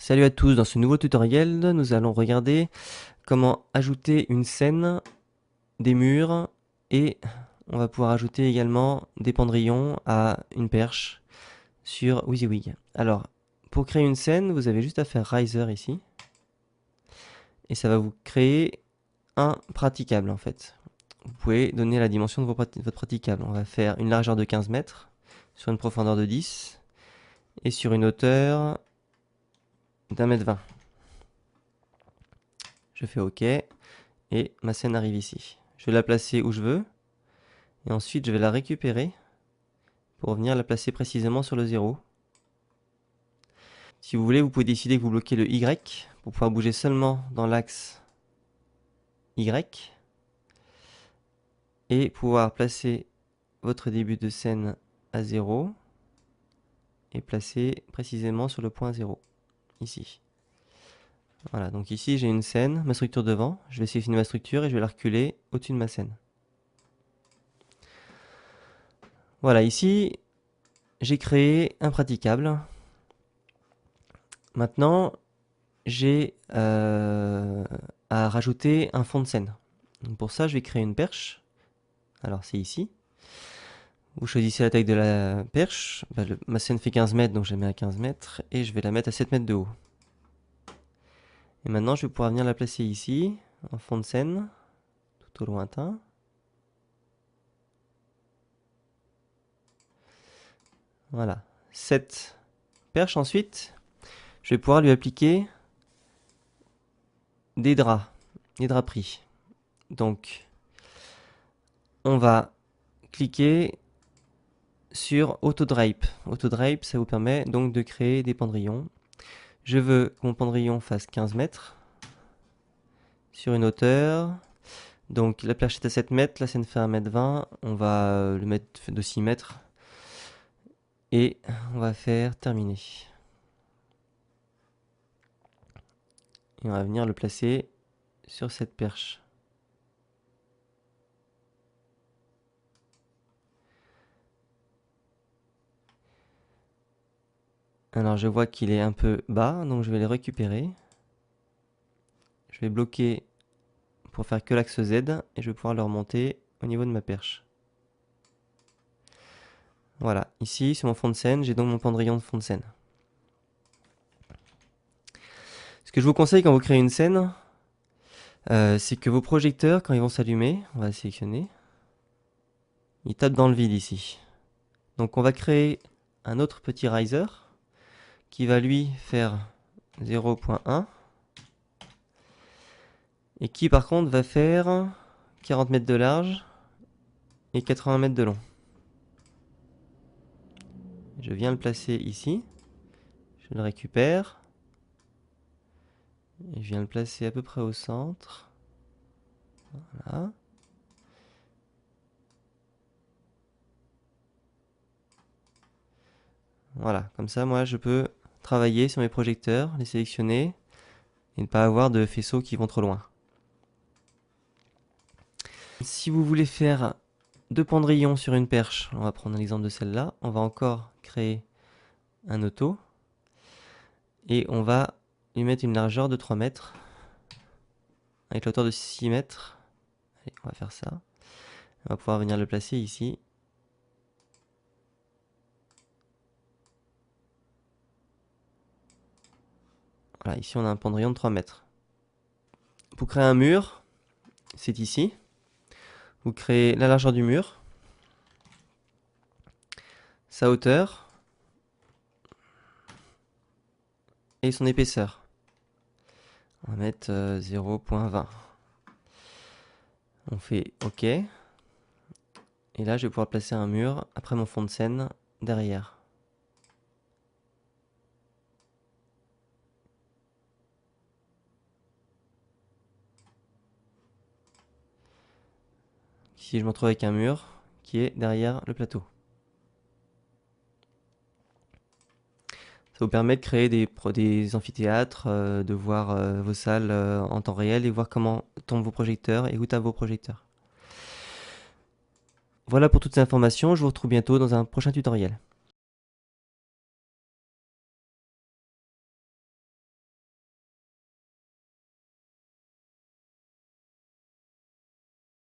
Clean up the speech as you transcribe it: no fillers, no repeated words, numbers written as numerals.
Salut à tous, dans ce nouveau tutoriel, nous allons regarder comment ajouter une scène, des murs et on va pouvoir ajouter également des pendrillons à une perche sur WYSIWYG. Alors, pour créer une scène, vous avez juste à faire Riser ici et ça va vous créer un praticable en fait. Vous pouvez donner la dimension de votre praticable. On va faire une largeur de 15 mètres sur une profondeur de 10 et sur une hauteur d'1,20 m. Je fais OK. Et ma scène arrive ici. Je vais la placer où je veux. Et ensuite, je vais la récupérer pour venir la placer précisément sur le 0. Si vous voulez, vous pouvez décider que vous bloquez le Y pour pouvoir bouger seulement dans l'axe Y. Et pouvoir placer votre début de scène à 0. Et placer précisément sur le point 0. Ici. Voilà, donc ici j'ai une scène, ma structure devant. Je vais sélectionner ma structure et je vais la reculer au-dessus de ma scène. Voilà, ici, j'ai créé un praticable. Maintenant, j'ai à rajouter un fond de scène. Donc pour ça, je vais créer une perche. Alors c'est ici. Vous choisissez la taille de la perche. Ma scène fait 15 mètres, donc je la mets à 15 mètres. Et je vais la mettre à 7 mètres de haut. Et maintenant, je vais pouvoir venir la placer ici, en fond de scène, tout au lointain. Voilà. Cette perche, ensuite, je vais pouvoir lui appliquer des draperies. Donc, on va cliquer sur Autodrape. Autodrape, ça vous permet donc de créer des pendrillons. Je veux que mon pendrillon fasse 15 mètres sur une hauteur. Donc la perche est à 7 mètres, la scène fait 1,20 m. On va le mettre de 6 mètres. Et on va faire terminer. Et on va venir le placer sur cette perche. Alors je vois qu'il est un peu bas, donc je vais les récupérer. Je vais bloquer pour faire que l'axe Z et je vais pouvoir le remonter au niveau de ma perche. Voilà, ici sur mon fond de scène, j'ai donc mon pendrillon de fond de scène. Ce que je vous conseille quand vous créez une scène, c'est que vos projecteurs, quand ils vont s'allumer, on va sélectionner, ils tapent dans le vide ici. Donc on va créer un autre petit riser qui va lui faire 0,1 et qui par contre va faire 40 mètres de large et 80 mètres de long. Je viens le placer ici, je le récupère et je viens le placer à peu près au centre. Voilà. Voilà, comme ça moi je peux travailler sur mes projecteurs, les sélectionner et ne pas avoir de faisceaux qui vont trop loin. Si vous voulez faire deux pendrillons sur une perche, on va prendre l'exemple de celle-là, on va encore créer un auto et on va lui mettre une largeur de 3 mètres avec la hauteur de 6 mètres. Allez, on va faire ça. On va pouvoir venir le placer ici. Voilà, ici on a un pendrillon de 3 mètres. Pour créer un mur, c'est ici. Vous créez la largeur du mur, sa hauteur et son épaisseur. On va mettre 0,20. On fait OK. Et là, je vais pouvoir placer un mur après mon fond de scène derrière. Ici, je me retrouve avec un mur qui est derrière le plateau. Ça vous permet de créer des amphithéâtres, de voir vos salles en temps réel et voir comment tombent vos projecteurs et où tapent vos projecteurs. Voilà pour toutes ces informations, je vous retrouve bientôt dans un prochain tutoriel.